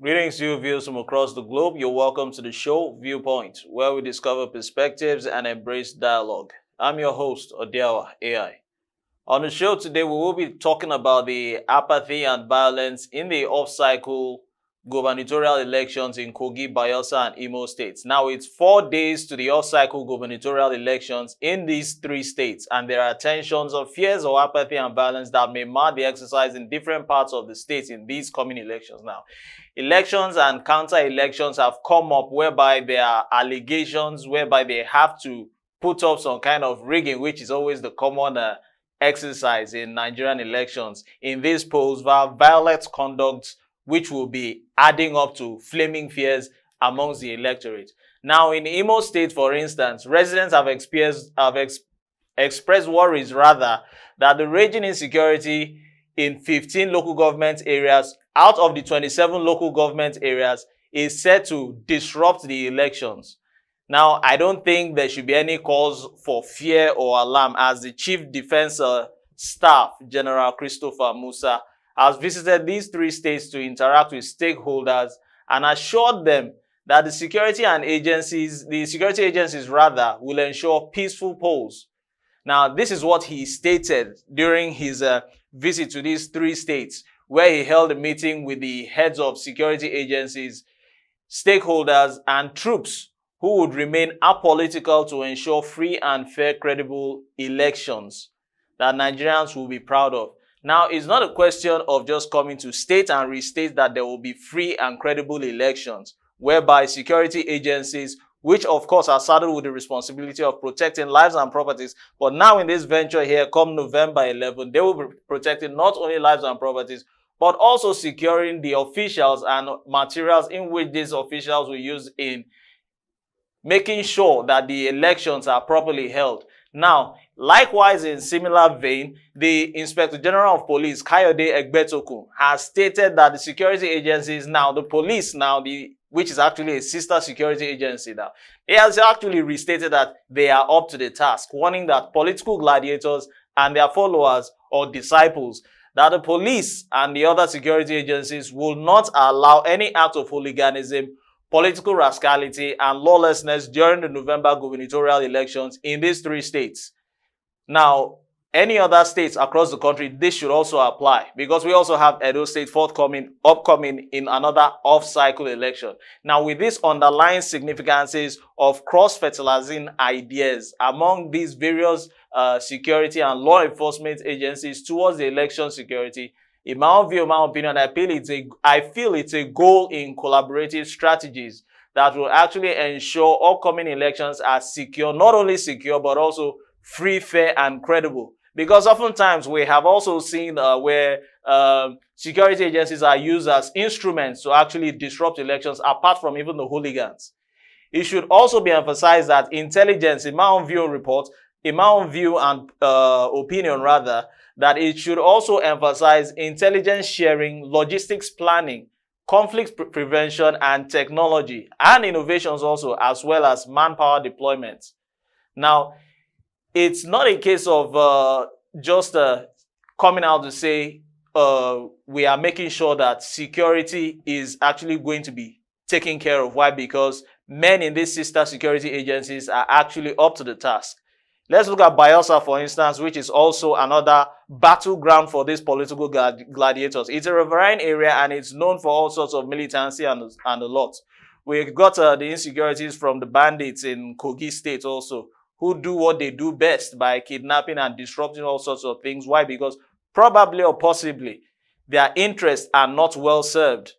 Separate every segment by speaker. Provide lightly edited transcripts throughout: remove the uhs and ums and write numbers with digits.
Speaker 1: Greetings to you viewers from across the globe. You're welcome to the show Viewpoint, where we discover perspectives and embrace dialogue. I'm your host, Odiawa AI. On the show today, we will be talking about the apathy and violence in the off-cycle gubernatorial elections in Kogi, Bayelsa and Imo states. Now, it's 4 days to the off-cycle gubernatorial elections in these three states, and there are tensions of fears or apathy and violence that may mar the exercise in different parts of the states in these coming elections. Now, elections and counter-elections have come up whereby there are allegations whereby they have to put up some kind of rigging, which is always the common exercise in Nigerian elections in these polls via violent conduct, which will be adding up to flaming fears amongst the electorate. Now, in Imo State, for instance, residents have expressed worries that the raging insecurity in 15 local government areas out of the 27 local government areas is set to disrupt the elections. Now, I don't think there should be any cause for fear or alarm, as the Chief Defense Staff, General Christopher Musa, has visited these three states to interact with stakeholders and assured them that the security agencies will ensure peaceful polls. Now, this is what he stated during his visit to these three states, where he held a meeting with the heads of security agencies, stakeholders, and troops who would remain apolitical to ensure free and fair, credible elections that Nigerians will be proud of. Now, it's not a question of just coming to state and restate that there will be free and credible elections, whereby security agencies, which of course are saddled with the responsibility of protecting lives and properties, but now in this venture here, come November 11, they will be protecting not only lives and properties, but also securing the officials and materials in which these officials will use in making sure that the elections are properly held. Now, likewise, in similar vein, the Inspector General of Police, Kayode Egbetokun, has stated that the security agencies now, the police now, which is actually a sister security agency now, he has actually restated that they are up to the task, warning that political gladiators and their followers or disciples, that the police and the other security agencies will not allow any act of hooliganism, political rascality, and lawlessness during the November gubernatorial elections in these three states. Now, any other states across the country, this should also apply, because we also have Edo State upcoming in another off-cycle election. Now, with these underlying significances of cross-fertilizing ideas among these various security and law enforcement agencies towards the election security, in my own view, in my opinion, I feel it's a goal in collaborative strategies that will actually ensure upcoming elections are secure, not only secure, but also free, fair, and credible. Because oftentimes we have also seen where security agencies are used as instruments to actually disrupt elections, apart from even the hooligans. It should also be emphasized that intelligence, in my own view and opinion rather, that it should also emphasize intelligence sharing, logistics planning, conflict prevention, and technology, and innovations also, as well as manpower deployment. Now, it's not a case of just coming out to say we are making sure that security is actually going to be taken care of. Why? Because men in these sister security agencies are actually up to the task. Let's look at Bayelsa, for instance, which is also another battleground for these political gladiators. It's a riverine area and it's known for all sorts of militancy and a lot. We've got the insecurities from the bandits in Kogi State also, who do what they do best by kidnapping and disrupting all sorts of things. Why? Because probably or possibly their interests are not well served.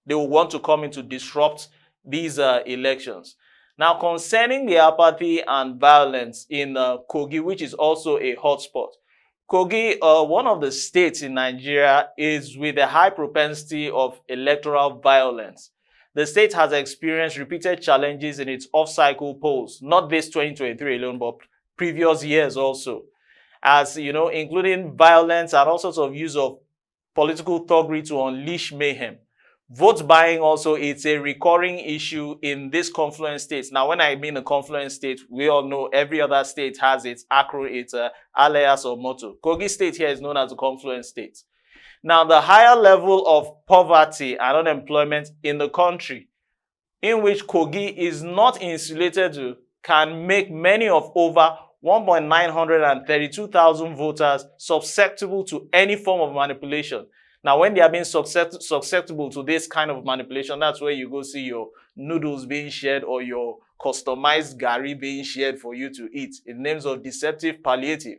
Speaker 1: They will want to come in to disrupt these elections. Now, concerning the apathy and violence in Kogi, which is also a hotspot. Kogi, one of the states in Nigeria, is with a high propensity of electoral violence. The state has experienced repeated challenges in its off-cycle polls, not this 2023 alone, but previous years also, as you know, including violence and all sorts of use of political thuggery to unleash mayhem. Vote buying also, it's a recurring issue in these confluent states. Now, when I mean a confluent state, we all know every other state has its alias or motto. Kogi State here is known as a confluent state. Now, the higher level of poverty and unemployment in the country, in which Kogi is not insulated to, can make many of over 1,932,000 voters susceptible to any form of manipulation. Now, when they are being susceptible to this kind of manipulation, that's where you go see your noodles being shared or your customized gari being shared for you to eat in names of deceptive palliative.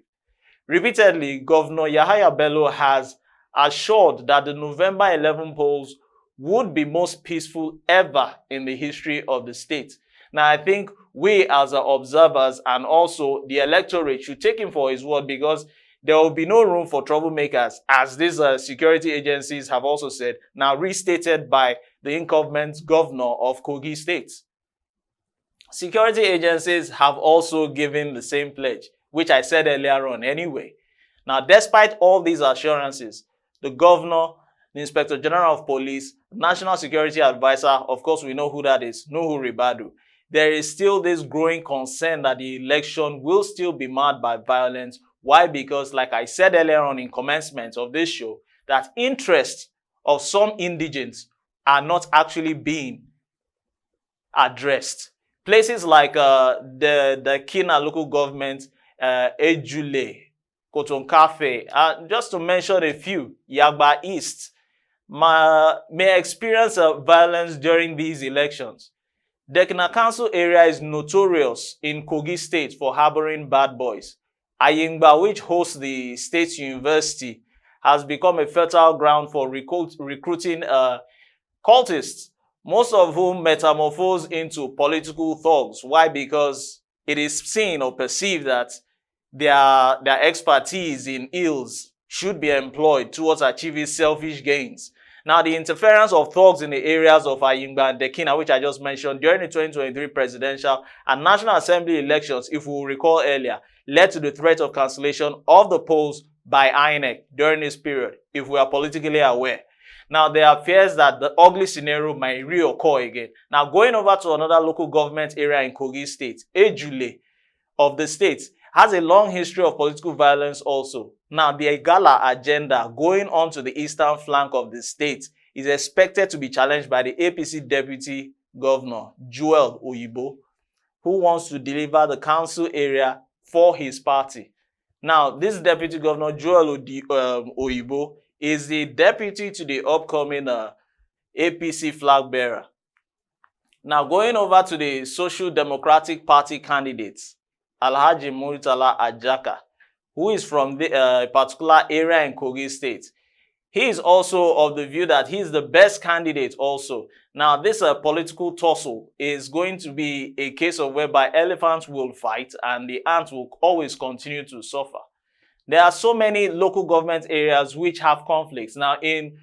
Speaker 1: Repeatedly, Governor Yahaya Bello has assured that the November 11 polls would be most peaceful ever in the history of the state. Now, I think we as observers and also the electorate should take him for his word, because there will be no room for troublemakers, as these security agencies have also said, now restated by the incumbent governor of Kogi State. Security agencies have also given the same pledge, which I said earlier on anyway. Now, despite all these assurances, the governor, the Inspector General of Police, National Security Advisor, of course we know who that is, Nuhu Ribadu, there is still this growing concern that the election will still be marred by violence. Why? Because, like I said earlier on in commencement of this show, that interests of some indigents are not actually being addressed. Places like the Kina local government, Ejule, Kotonkafe, just to mention a few, Yagba East, may experience violence during these elections. The Kina Council area is notorious in Kogi State for harboring bad boys. Ayingba, which hosts the state university, has become a fertile ground for recruiting cultists, most of whom metamorphose into political thugs. Why? Because it is seen or perceived that their expertise in ills should be employed towards achieving selfish gains. Now, the interference of thugs in the areas of Ayingba and Dekina, which I just mentioned, during the 2023 presidential and National Assembly elections, if we will recall earlier, led to the threat of cancellation of the polls by INEC during this period, if we are politically aware. Now, there are fears that the ugly scenario might reoccur again. Now, going over to another local government area in Kogi State, Ejule of the state has a long history of political violence also. Now, the Igala agenda going on to the eastern flank of the state is expected to be challenged by the APC Deputy Governor, Joel Oyibo, who wants to deliver the council area for his party. Now, this Deputy Governor, Joel Oyibo, is the deputy to the upcoming APC flag bearer. Now, going over to the Social Democratic Party candidates, Alhaji Muritala Ajaka, who is from the particular area in Kogi State. He is also of the view that he is the best candidate also. Now, this political tussle is going to be a case of whereby elephants will fight and the ants will always continue to suffer. There are so many local government areas which have conflicts. Now, in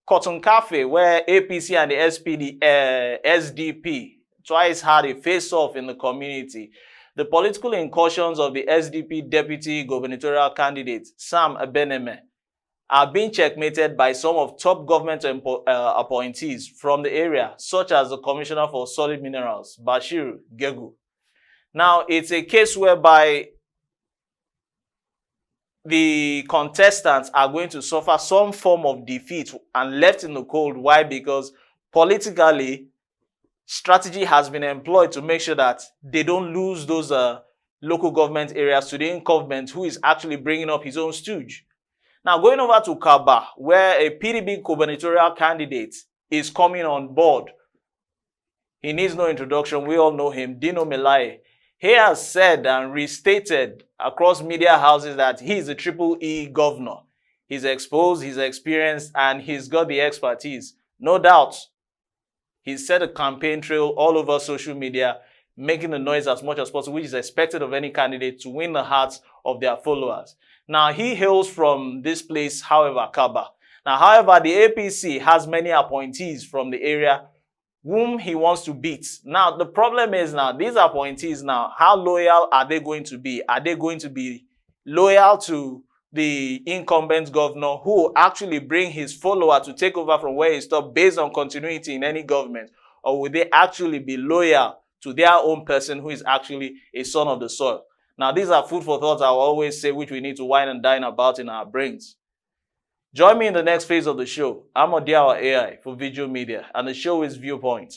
Speaker 1: Cotton Cafe, where APC and the SDP twice had a face-off in the community, the political incursions of the SDP deputy gubernatorial candidate, Sam Ebeneme, are being checkmated by some of top government appointees from the area, such as the Commissioner for Solid Minerals, Bashir Gegu. Now, it's a case whereby the contestants are going to suffer some form of defeat and left in the cold. Why? Because politically, strategy has been employed to make sure that they don't lose those local government areas to the incumbent who is actually bringing up his own stooge. Now, going over to Kaba, where a PDP gubernatorial candidate is coming on board. He needs no introduction. We all know him, Dino Melaye. He has said and restated across media houses that he is a triple E governor. He's exposed, he's experienced, and he's got the expertise. No doubt, he's set a campaign trail all over social media, making the noise as much as possible, which is expected of any candidate to win the hearts of their followers. Now, he hails from this place, however, Kaba. Now, however, the APC has many appointees from the area whom he wants to beat. Now, the problem is now, these appointees now, how loyal are they going to be? Are they going to be loyal to the incumbent governor who will actually bring his follower to take over from where he stopped based on continuity in any government? Or will they actually be loyal to their own person who is actually a son of the soil? Now, these are food for thought, I will always say, which we need to wine and dine about in our brains. Join me in the next phase of the show. I'm Odiawa AI for Veegil Media, and the show is Viewpoint.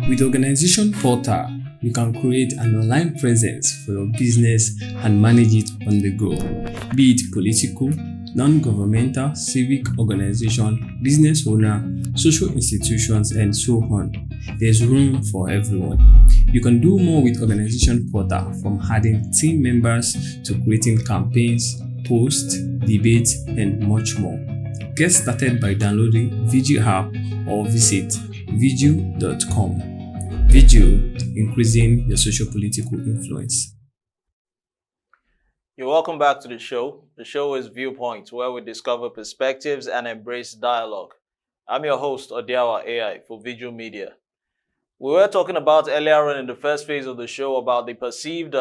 Speaker 2: With Organization Portal, you can create an online presence for your business and manage it on the go, be it political, non-governmental, civic organization, business owner, social institutions, and so on. There's room for everyone. You can do more with Organization Portal, from adding team members to creating campaigns, posts, debates, and much more. Get started by downloading Veegil app or visit veegil.com. Veegil, increasing your socio-political influence.
Speaker 1: You're welcome back to the show. The show is Viewpoint, where we discover perspectives and embrace dialogue. I'm your host, Odiawa AI for Veegil Media. We were talking about earlier on in the first phase of the show about the perceived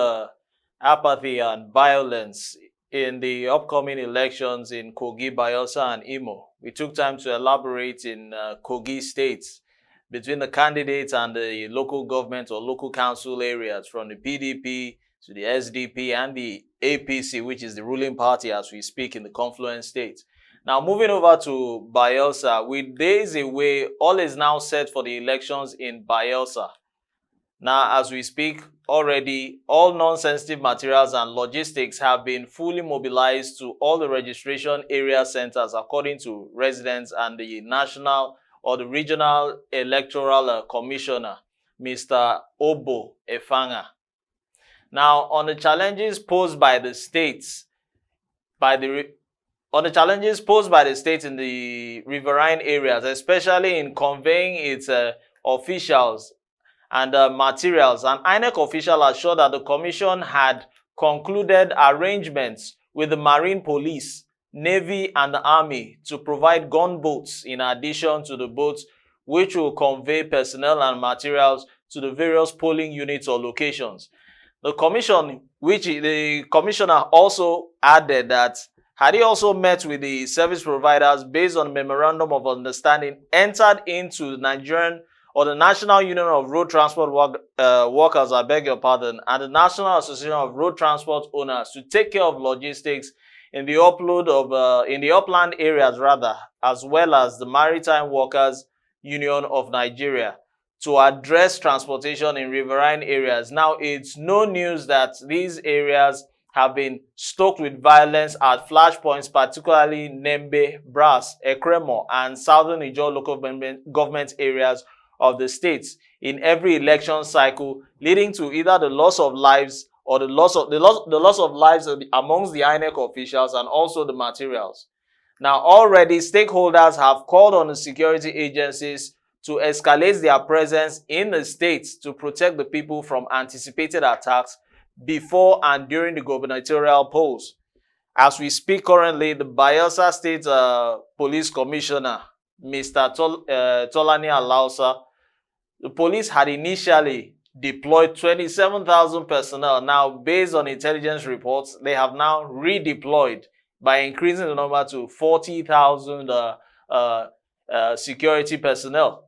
Speaker 1: apathy and violence in the upcoming elections in Kogi, Bayelsa and Imo. We took time to elaborate in Kogi states between the candidates and the local government or local council areas, from the PDP to the SDP and the APC, which is the ruling party as we speak in the confluence states. Now, moving over to Bayelsa, with days away, all is now set for the elections in Bayelsa. Now, as we speak, already all non-sensitive materials and logistics have been fully mobilized to all the registration area centers, according to residents and the national or the regional electoral commissioner, Mr. Obo Efanga. Now, on the challenges posed by the states, in the riverine areas, especially in conveying its officials and materials, an INEC official assured that the commission had concluded arrangements with the Marine Police, Navy and the Army to provide gunboats in addition to the boats which will convey personnel and materials to the various polling units or locations. The commissioner also added that had he also met with the service providers based on memorandum of understanding entered into the Nigerian or the National Union of Road Transport Workers, I beg your pardon, and the National Association of Road Transport Owners to take care of logistics in the upland areas as well as the Maritime Workers Union of Nigeria to address transportation in riverine areas. Now, it's no news that these areas have been stoked with violence at flashpoints, particularly Nembe, Brass, Ekremo, and Southern Ijaw local government areas of the states in every election cycle, leading to either the loss of lives or the loss of lives amongst the INEC officials and also the materials. Now, already stakeholders have called on the security agencies to escalate their presence in the states to protect the people from anticipated attacks before and during the gubernatorial polls. As we speak currently, the Bayelsa State Police Commissioner, Mr. Tolani Alausa, the police had initially deployed 27,000 personnel. Now, based on intelligence reports, they have now redeployed by increasing the number to 40,000 security personnel.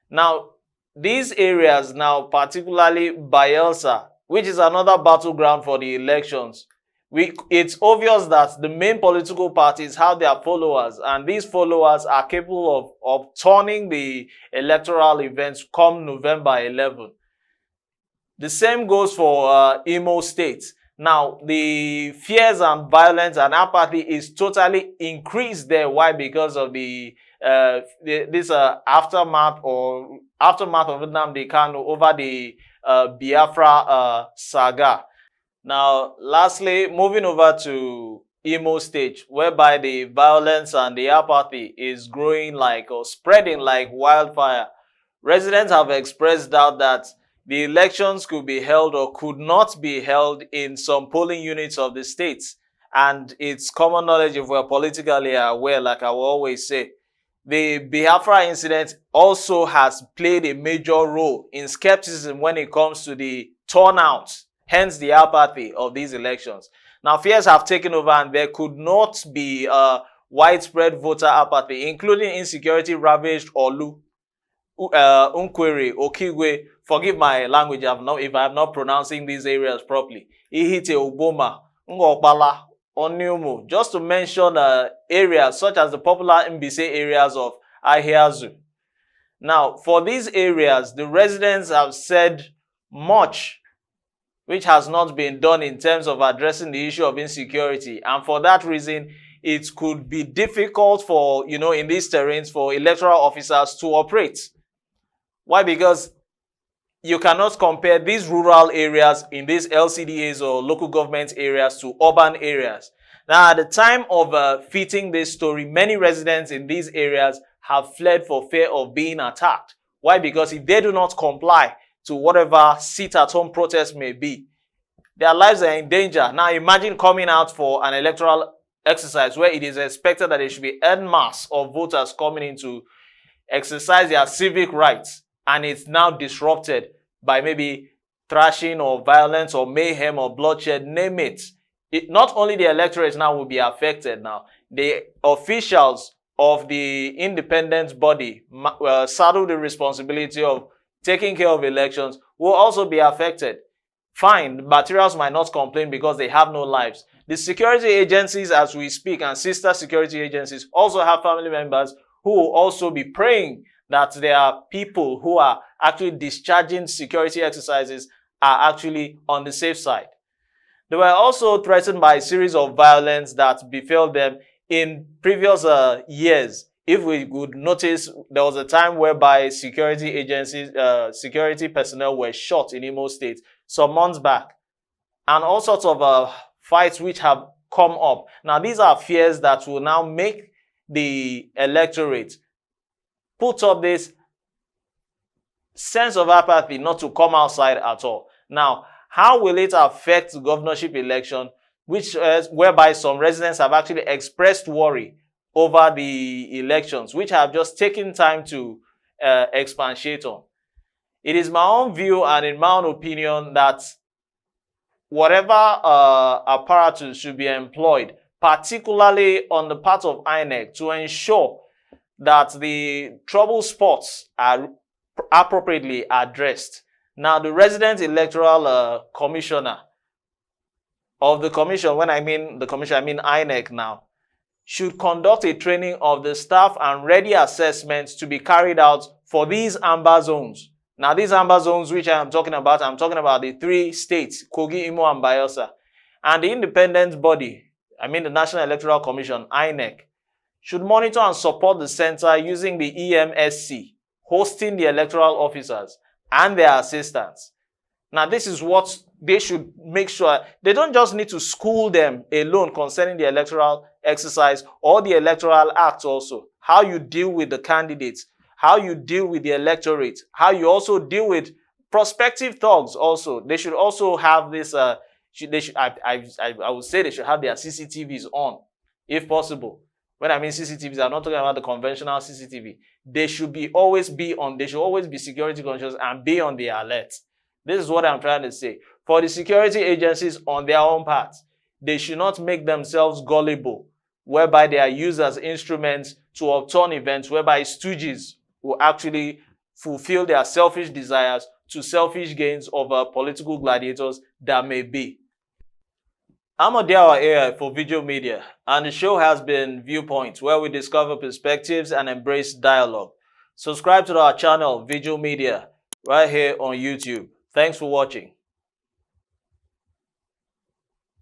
Speaker 1: Now, these areas now, particularly Bayelsa, which is another battleground for the elections, it's obvious that the main political parties have their followers, and these followers are capable of turning the electoral events come November 11. The same goes for Imo State. Now, the fears and violence and apathy is totally increased there. Why? Because of this aftermath of Nnamdi Kanu over the Biafra saga. Now, lastly, moving over to Imo State, whereby the violence and the apathy is growing like or spreading like wildfire. Residents have expressed doubt that the elections could be held or could not be held in some polling units of the state. And it's common knowledge, if we're politically aware, like I will always say, the Biafra incident also has played a major role in skepticism when it comes to the turnout, hence the apathy of these elections. Now, fears have taken over and there could not be widespread voter apathy, including insecurity ravaged Olu, Unkwere, Okigwe. Forgive my language if I'm not pronouncing these areas properly. Ihite, Oboma, Ngokbala, Oniumu, just to mention areas such as the popular Mbise areas of Ahiazu. Now, for these areas, the residents have said much which has not been done in terms of addressing the issue of insecurity. And for that reason, it could be difficult for, in these terrains for electoral officers to operate. Why? Because you cannot compare these rural areas in these LCDAs or local government areas to urban areas. Now, at the time of fitting this story, many residents in these areas have fled for fear of being attacked. Why? Because if they do not comply to whatever sit-at-home protest may be, their lives are in danger. Now, imagine coming out for an electoral exercise where it is expected that there should be en masse of voters coming in to exercise their civic rights, and it's now disrupted by maybe thrashing or violence or mayhem or bloodshed, name it. Not only the electorates now will be affected now, the officials of the independent body saddle the responsibility of taking care of elections will also be affected. Fine, materials might not complain because they have no lives. The security agencies as we speak and sister security agencies also have family members who will also be praying that there are people who are actually discharging security exercises are actually on the safe side. They were also threatened by a series of violence that befell them in previous years. If we would notice, there was a time whereby security agencies, security personnel were shot in Imo State some months back. And all sorts of fights which have come up. Now, these are fears that will now make the electorate put up this sense of apathy not to come outside at all. Now, how will it affect the governorship election, whereby some residents have actually expressed worry over the elections, which have just taken time to expatiate on? It is my own view and in my own opinion that whatever apparatus should be employed, particularly on the part of INEC, to ensure that the trouble spots are appropriately addressed. Now, the resident electoral commissioner of the commission, when I mean the commission, I mean INEC now, should conduct a training of the staff and ready assessments to be carried out for these amber zones. Now, these amber zones which I'm talking about the 3 states, Kogi, Imo, and Bayelsa. And the independent body, I mean the National Electoral Commission, INEC, should monitor and support the center using the EMSC, hosting the electoral officers and their assistants. Now, this is what they should make sure. They don't just need to school them alone concerning the electoral exercise or the electoral act also. How you deal with the candidates, how you deal with the electorate, how you also deal with prospective thugs also. They should also have this, I would say they should have their CCTVs on, if possible. When I mean CCTVs, I'm not talking about the conventional CCTV. They should always be security conscious and be on the alert. This is what I'm trying to say. For the security agencies on their own part, they should not make themselves gullible, whereby they are used as instruments to upturn events, whereby stooges will actually fulfill their selfish desires to selfish gains of political gladiators that may be. I'm Odiawa AI for Veegil Media, and the show has been Viewpoints, where we discover perspectives and embrace dialogue. Subscribe to our channel, Veegil Media, right here on YouTube. Thanks for watching.